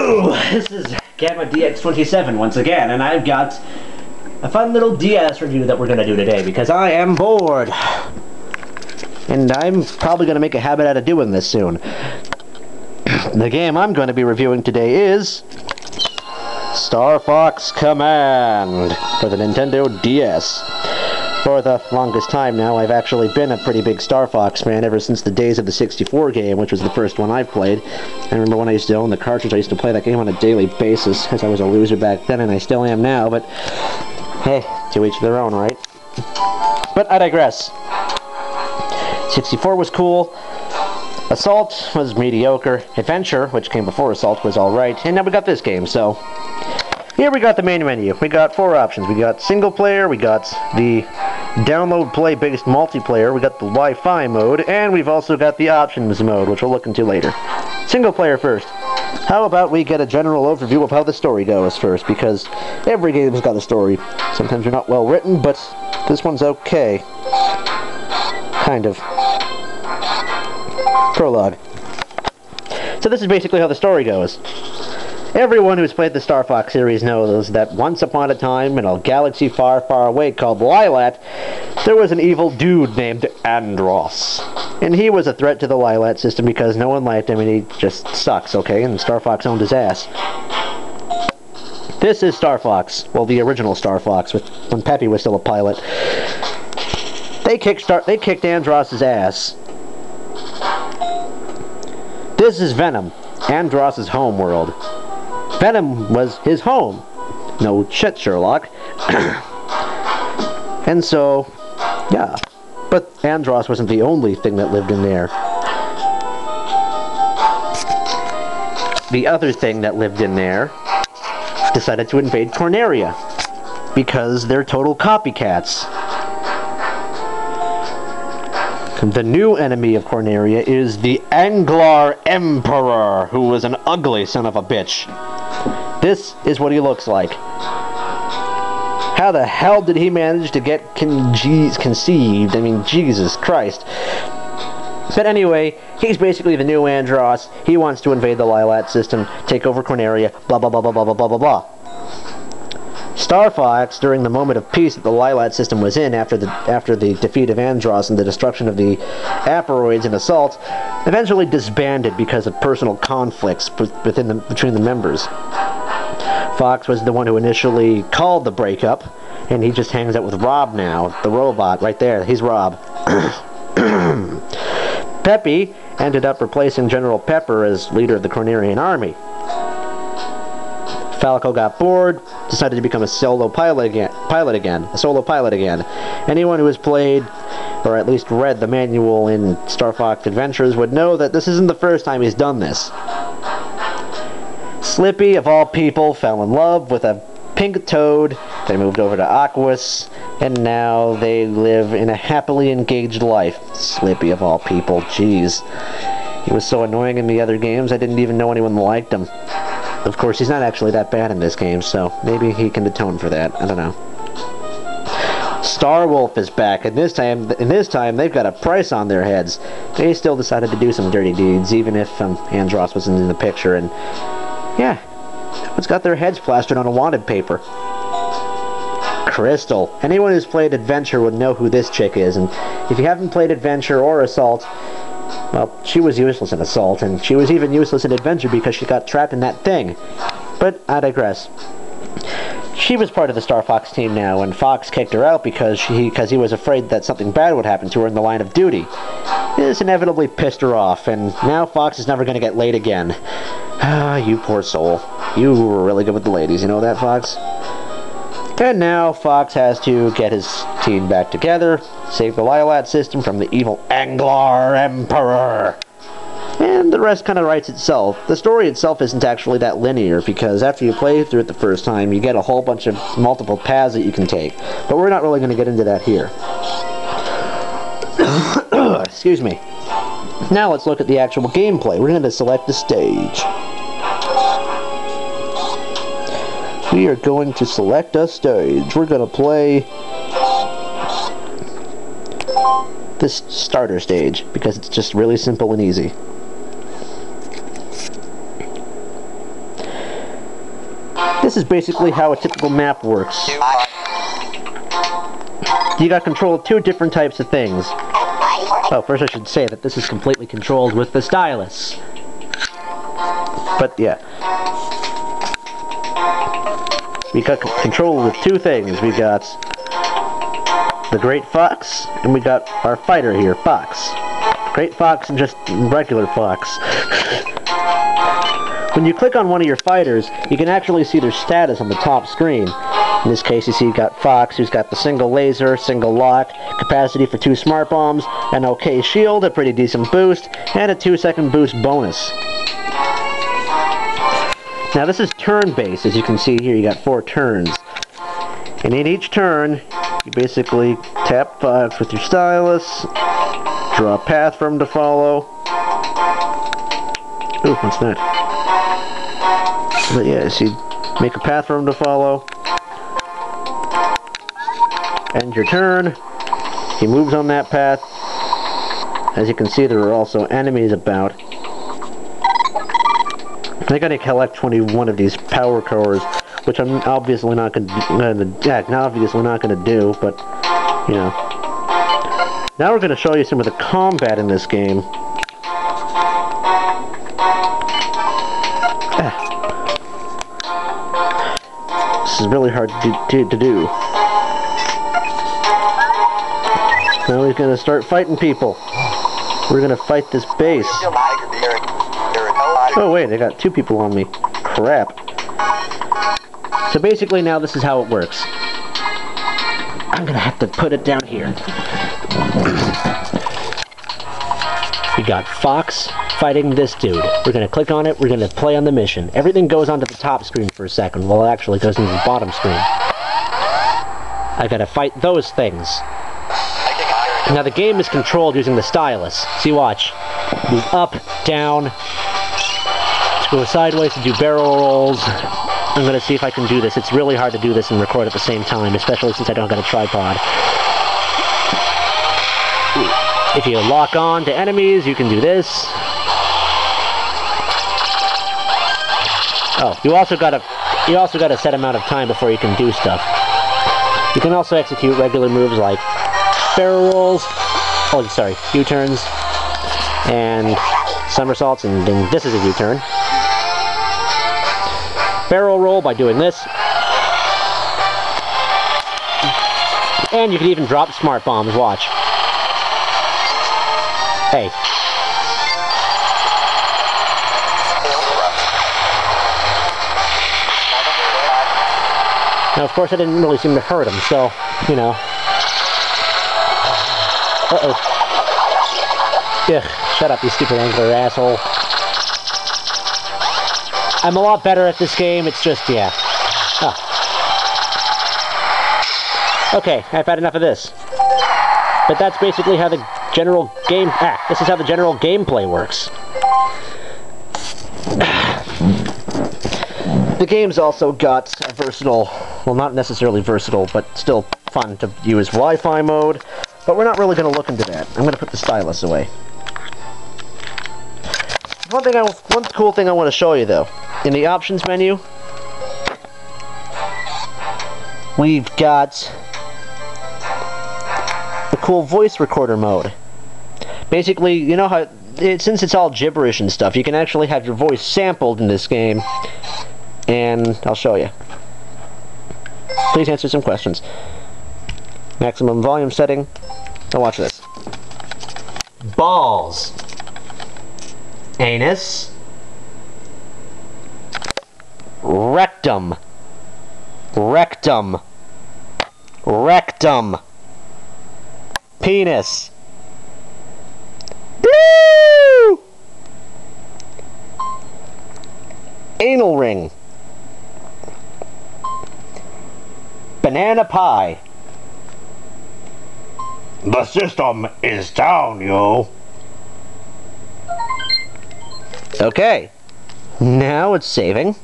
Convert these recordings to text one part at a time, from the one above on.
Hello! This is Gamma DX27 once again, and I've got a fun little DS review that we're going to do today because I am bored. And I'm probably going to make a habit out of doing this soon. The game I'm going to be reviewing today is Star Fox Command for the Nintendo DS. For the longest time now, I've actually been a pretty big Star Fox fan ever since the days of the 64 game, which was the first one I've played. I remember when I used to own the cartridge, I used to play that game on a daily basis, as I was a loser back then, and I still am now, but hey, to each their own, right? But I digress. 64 was cool. Assault was mediocre. Adventure, which came before Assault, was alright. And now we got this game, so here we got the main menu. We got four options. We got single player, we got the download play-based multiplayer, we got the Wi-Fi mode, and we've also got the options mode, which we'll look into later. Single player first. How about we get a general overview of how the story goes first, because every game's got a story. Sometimes they're not well written, but this one's okay. Kind of. Prologue. So this is basically how the story goes. Everyone who's played the Star Fox series knows that once upon a time in a galaxy far, far away called Lylat, there was an evil dude named Andross. And he was a threat to the Lylat system because no one liked him and he just sucks, okay? And Star Fox owned his ass. This is Star Fox. Well, the original Star Fox, when Peppy was still a pilot. They kicked Andross's ass. This is Venom, Andross's home world. Venom was his home. No shit, Sherlock. And so, yeah. But Andross wasn't the only thing that lived in there. The other thing that lived in there decided to invade Corneria because they're total copycats. The new enemy of Corneria is the Anglar Emperor, who was an ugly son of a bitch. This is what he looks like. How the hell did he manage to get conceived? I mean, Jesus Christ. But anyway, he's basically the new Andross. He wants to invade the Lylat system, take over Corneria, blah blah blah blah blah blah blah blah blah. Star Fox, during the moment of peace that the Lylat system was in after the defeat of Andross and the destruction of the Aperoids in Assault, eventually disbanded because of personal conflicts between the members. Fox was the one who initially called the breakup, and he just hangs out with Rob now, the robot, right there. He's Rob. Peppy ended up replacing General Pepper as leader of the Cornerian army. Falco got bored, decided to become a solo pilot again. Anyone who has played, or at least read the manual in Star Fox Adventures would know that this isn't the first time he's done this. Slippy, of all people, fell in love with a pink toad. They moved over to Aquos, and now they live in a happily engaged life. Slippy, of all people, jeez. He was so annoying in the other games, I didn't even know anyone liked him. Of course, he's not actually that bad in this game, so maybe he can atone for that. I don't know. Starwolf is back, and this time they've got a price on their heads. They still decided to do some dirty deeds, even if Andross wasn't in the picture, and yeah, it's got their heads plastered on a wanted paper. Crystal. Anyone who's played Adventure would know who this chick is, and if you haven't played Adventure or Assault, well, she was useless in Assault, and she was even useless in Adventure because she got trapped in that thing. But I digress. She was part of the Star Fox team now, and Fox kicked her out because he was afraid that something bad would happen to her in the line of duty. This inevitably pissed her off, and now Fox is never going to get laid again. Ah, you poor soul. You were really good with the ladies, you know that, Fox? And now Fox has to get his team back together, save the Lylat system from the evil Anglar Emperor. And the rest kind of writes itself. The story itself isn't actually that linear, because after you play through it the first time, you get a whole bunch of multiple paths that you can take. But we're not really going to get into that here. Excuse me. Now let's look at the actual gameplay. We're going to select the stage. We are going to select a stage. We're going to play this starter stage because it's just really simple and easy. this is basically how a typical map works. You got control of two different types of things. Oh, first I should say that this is completely controlled with the stylus. But yeah. We got control with two things. We got the Great Fox, and we got our fighter here, Fox. Great Fox and just regular Fox. When you click on one of your fighters, you can actually see their status on the top screen. In this case, you see you've got Fox, who's got the single laser, single lock, capacity for 2 smart bombs, an OK shield, a pretty decent boost, and a 2-second boost bonus. Now this is turn-based, as you can see here, you got 4 turns. And in each turn, you basically tap Fox with your stylus, draw a path for him to follow. Ooh, what's that? But yeah, so you make a path for him to follow. End your turn. He moves on that path. As you can see, there are also enemies about. I gotta collect 21 of these power cores, which I'm obviously not gonna do, but you know. Now we're gonna show you some of the combat in this game. This is really hard to do. Now we're gonna start fighting people. We're gonna fight this base. Oh wait, I got 2 people on me. Crap. So basically now this is how it works. I'm gonna have to put it down here. We got Fox fighting this dude. We're gonna click on it, we're gonna play on the mission. Everything goes onto the top screen for a second, while it actually goes into the bottom screen. I gotta fight those things. Now the game is controlled using the stylus. See, watch. Move up, down, to go sideways to do barrel rolls. I'm gonna see if I can do this. It's really hard to do this and record at the same time, especially since I don't got a tripod. If you lock on to enemies, you can do this. Oh, you also got a set amount of time before you can do stuff. You can also execute regular moves like barrel rolls, oh sorry, U-turns, and somersaults, and then this is a U-turn. Barrel roll by doing this. And you can even drop smart bombs, watch. Hey. Now, of course, I didn't really seem to hurt him, so, you know. Uh-oh. Ugh, shut up, you stupid angler asshole. I'm a lot better at this game, it's just, yeah. Oh. Okay, I've had enough of this. But that's basically how the general game... this is how the general gameplay works. The game's also got a versatile... Well, not necessarily versatile, but still fun to use Wi-Fi mode. But we're not really going to look into that. I'm going to put the stylus away. One cool thing I want to show you, though. In the options menu, we've got the cool voice recorder mode. Basically, you know how, since it's all gibberish and stuff, you can actually have your voice sampled in this game. And I'll show you. Please answer some questions. Maximum volume setting. Now watch this. Balls. Anus. Rectum. Rectum. Rectum. Penis. Woo! Anal ring. Banana pie. The system is down, yo. Okay. Now it's saving.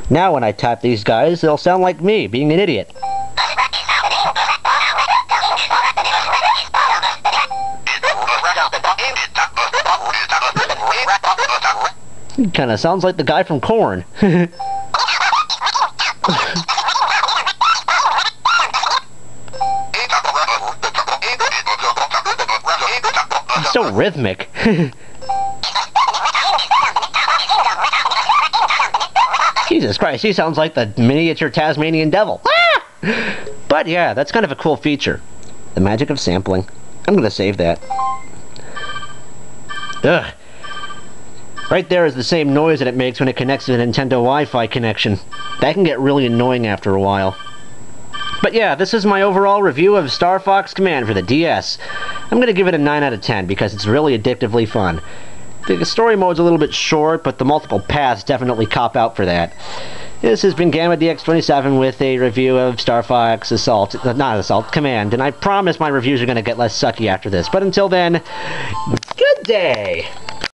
Now when I type these guys, they'll sound like me, being an idiot. Kinda sounds like the guy from Korn. so rhythmic. Jesus Christ, he sounds like the miniature Tasmanian devil. Ah! But yeah, that's kind of a cool feature. The magic of sampling. I'm gonna save that. Ugh. Right there is the same noise that it makes when it connects to the Nintendo Wi-Fi connection. That can get really annoying after a while. But yeah, this is my overall review of Star Fox Command for the DS. I'm gonna give it a 9 out of 10 because it's really addictively fun. The story mode's a little bit short, but the multiple paths definitely cop out for that. This has been Gamma DX27 with a review of Star Fox Command, and I promise my reviews are going to get less sucky after this. But until then, good day!